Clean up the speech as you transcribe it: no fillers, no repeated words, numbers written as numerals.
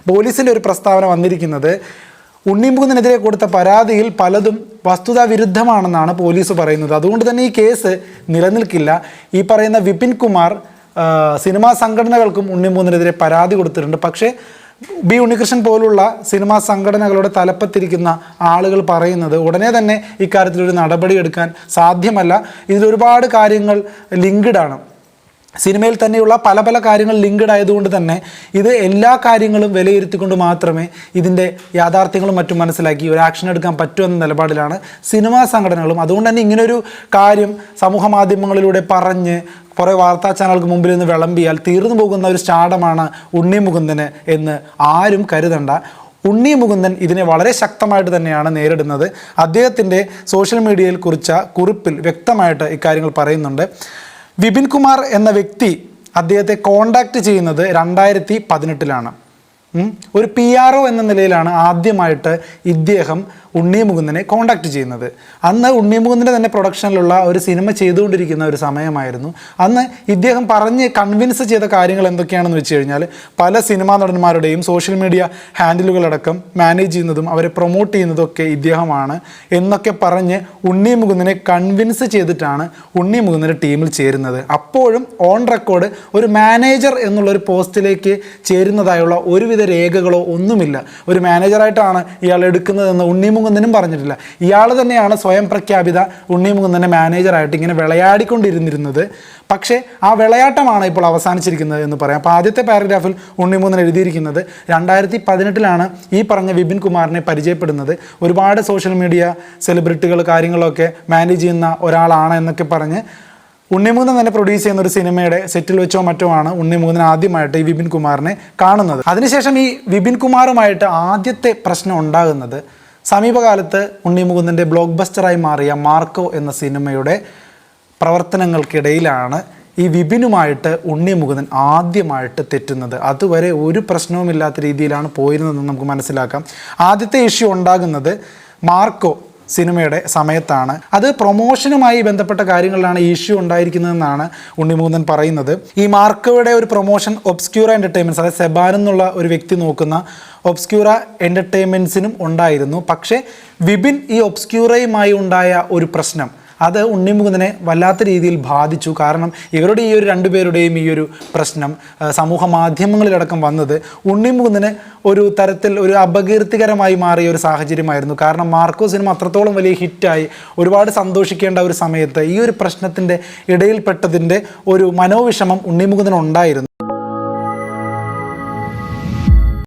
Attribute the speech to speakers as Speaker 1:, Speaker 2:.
Speaker 1: പോലീസിൻ്റെ ഒരു പ്രസ്താവന വന്നിരിക്കുന്നത് ഉണ്ണിമുകുന്ദനെതിരെ കൊടുത്ത പരാതിയിൽ പലതും വസ്തുതാ വിരുദ്ധമാണെന്നാണ് പോലീസ് പറയുന്നത്. അതുകൊണ്ട് തന്നെ ഈ കേസ് നിലനിൽക്കില്ല. ഈ പറയുന്ന വിപിൻ കുമാർ സിനിമാ സംഘടനകൾക്കും ഉണ്ണിമുകുന്ദനെതിരെ പരാതി കൊടുത്തിട്ടുണ്ട്. പക്ഷേ ബി ഉണ്ണികൃഷ്ണൻ പോലുള്ള സിനിമാ സംഘടനകളുടെ തലപ്പത്തിരിക്കുന്ന ആളുകൾ പറയുന്നത് ഉടനെ തന്നെ ഇക്കാര്യത്തിലൊരു നടപടി എടുക്കാൻ സാധ്യമല്ല. ഇതിലൊരുപാട് കാര്യങ്ങൾ ലിങ്ക്ഡാണ്. സിനിമയിൽ തന്നെയുള്ള പല പല കാര്യങ്ങൾ ലിങ്ക്ഡ് ആയതുകൊണ്ട് തന്നെ ഇത് എല്ലാ കാര്യങ്ങളും വിലയിരുത്തിക്കൊണ്ട് മാത്രമേ ഇതിൻ്റെ യാഥാർത്ഥ്യങ്ങളും മറ്റും മനസ്സിലാക്കി ഒരു ആക്ഷൻ എടുക്കാൻ പറ്റുമെന്ന നിലപാടിലാണ് സിനിമാ സംഘടനകളും. അതുകൊണ്ട് തന്നെ ഇങ്ങനൊരു കാര്യം സമൂഹ മാധ്യമങ്ങളിലൂടെ പറഞ്ഞ് കുറേ വാർത്താ ചാനലുകൾക്ക് മുമ്പിൽ നിന്ന് വിളമ്പിയാൽ തീർന്നു പോകുന്ന ഒരു സ്റ്റാർഡമാണ് ഉണ്ണി മുകുന്ദന് എന്ന് ആരും കരുതണ്ട. ഉണ്ണി മുകുന്ദൻ ഇതിനെ വളരെ ശക്തമായിട്ട് തന്നെയാണ് നേരിടുന്നത്. അദ്ദേഹത്തിൻ്റെ സോഷ്യൽ മീഡിയയിൽ കുറിച്ച കുറിപ്പിൽ വ്യക്തമായിട്ട് ഇക്കാര്യങ്ങൾ പറയുന്നുണ്ട്. വിപിൻ കുമാർ എന്ന വ്യക്തി അദ്ദേഹത്തെ കോണ്ടാക്ട് ചെയ്യുന്നത് 2018 ഒരു PRO എന്ന നിലയിലാണ് ആദ്യമായിട്ട് ഇദ്ദേഹം ഉണ്ണി മുകുന്ദനെ കോണ്ടാക്ട് ചെയ്യുന്നത്. അന്ന് ഉണ്ണി മുകുന്ദൻ്റെ തന്നെ പ്രൊഡക്ഷനിലുള്ള ഒരു സിനിമ ചെയ്തുകൊണ്ടിരിക്കുന്ന ഒരു സമയമായിരുന്നു. അന്ന് ഇദ്ദേഹം പറഞ്ഞ് കൺവിൻസ് ചെയ്ത കാര്യങ്ങൾ എന്തൊക്കെയാണെന്ന് വെച്ച് കഴിഞ്ഞാൽ പല സിനിമാ നടന്മാരുടെയും സോഷ്യൽ മീഡിയ ഹാൻഡിലുകളടക്കം മാനേജ് ചെയ്യുന്നതും അവരെ പ്രൊമോട്ട് ചെയ്യുന്നതും ഒക്കെ ഇദ്ദേഹമാണ് എന്നൊക്കെ പറഞ്ഞ് ഉണ്ണി മുകുന്ദനെ കൺവിൻസ് ചെയ്തിട്ടാണ് ഉണ്ണി മുകുന്ദൻ്റെ ടീമിൽ ചേരുന്നത്. അപ്പോഴും ഓൺ റെക്കോർഡ് ഒരു മാനേജർ എന്നുള്ളൊരു പോസ്റ്റിലേക്ക് ചേരുന്നതായുള്ള ഒരുവിധ രേഖകളോ ഒന്നുമില്ല. ഒരു മാനേജറായിട്ടാണ് ഇയാൾ എടുക്കുന്നതെന്ന് ഉണ്ണി മുകുന്ദനും പറഞ്ഞിട്ടില്ല. ഇയാൾ തന്നെയാണ് സ്വയം പ്രഖ്യാപിത ഉണ്ണി മുകുന്ദൻ്റെ മാനേജറായിട്ട് ഇങ്ങനെ വിളയാടിക്കൊണ്ടിരുന്നിരുന്നത്. പക്ഷേ ആ വിളയാട്ടമാണ് ഇപ്പോൾ അവസാനിച്ചിരിക്കുന്നത് എന്ന് പറയാം. അപ്പോൾ ആദ്യത്തെ പാരഗ്രാഫിൽ ഉണ്ണി മുകുന്ദൻ എഴുതിയിരിക്കുന്നത് 2018 ഈ പറഞ്ഞ വിപിൻ കുമാറിനെ പരിചയപ്പെടുന്നത്. ഒരുപാട് സോഷ്യൽ മീഡിയ സെലിബ്രിറ്റികൾ കാര്യങ്ങളൊക്കെ മാനേജ് ചെയ്യുന്ന ഒരാളാണ് എന്നൊക്കെ പറഞ്ഞ് ഉണ്ണി മുകുന്ദൻ തന്നെ പ്രൊഡ്യൂസ് ചെയ്യുന്ന ഒരു സിനിമയുടെ സെറ്റിൽ വെച്ചോ മറ്റോ ആണ് ഉണ്ണി മുകുന്ദൻ ആദ്യമായിട്ട് ഈ വിപിൻ കുമാറിനെ കാണുന്നത്. അതിനുശേഷം ഈ വിപിൻ കുമാറുമായിട്ട് ആദ്യത്തെ പ്രശ്നം ഉണ്ടാകുന്നത് സമീപകാലത്ത് ഉണ്ണി മുകുന്ദൻ്റെ ബ്ലോക്ക് ബസ്റ്ററായി മാറിയ മാർക്കോ എന്ന സിനിമയുടെ പ്രവർത്തനങ്ങൾക്കിടയിലാണ് ഈ വിപിനുമായിട്ട് ഉണ്ണി മുകുന്ദൻ ആദ്യമായിട്ട് തെറ്റുന്നത്. അതുവരെ ഒരു പ്രശ്നവുമില്ലാത്ത രീതിയിലാണ് പോയിരുന്നതെന്ന് നമുക്ക് മനസ്സിലാക്കാം. ആദ്യത്തെ ഇഷ്യൂ ഉണ്ടാകുന്നത് മാർക്കോ സിനിമയുടെ സമയത്താണ്. അത് പ്രൊമോഷനുമായി ബന്ധപ്പെട്ട കാര്യങ്ങളിലാണ് ഈ ഇഷ്യൂ ഉണ്ടായിരിക്കുന്നതെന്നാണ് ഉണ്ണി മുകുന്ദൻ പറയുന്നത്. ഈ മാർക്കോയുടെ ഒരു പ്രൊമോഷൻ ഒബ്സ്ക്യൂറ എൻ്റർടൈൻമെൻറ്റ്സ്, അതായത് സെബാൻ എന്നുള്ള ഒരു വ്യക്തി നോക്കുന്ന ഒബ്സ്ക്യൂറ എൻ്റർടൈൻമെൻറ്റ്സിനും ഉണ്ടായിരുന്നു. പക്ഷേ വിപിൻ ഈ ഒബ്സ്ക്യൂറയുമായി ഉണ്ടായ ഒരു പ്രശ്നം അത് ഉണ്ണി മുകുന്ദനെ വല്ലാത്ത രീതിയിൽ ബാധിച്ചു. കാരണം ഇവരുടെ ഈ ഒരു രണ്ടുപേരുടെയും ഈ ഒരു പ്രശ്നം സമൂഹ മാധ്യമങ്ങളിലടക്കം വന്നത് ഉണ്ണി മുകുന്ദന് ഒരു തരത്തിൽ ഒരു അപകീർത്തികരമായി മാറിയ ഒരു സാഹചര്യമായിരുന്നു. കാരണം മാർക്കോ സിനിമ അത്രത്തോളം വലിയ ഹിറ്റായി ഒരുപാട് സന്തോഷിക്കേണ്ട ഒരു സമയത്ത് ഈ ഒരു പ്രശ്നത്തിൻ്റെ ഇടയിൽപ്പെട്ടതിൻ്റെ ഒരു മനോവിഷമം ഉണ്ണി മുകുന്ദൻ ഉണ്ടായിരുന്നു.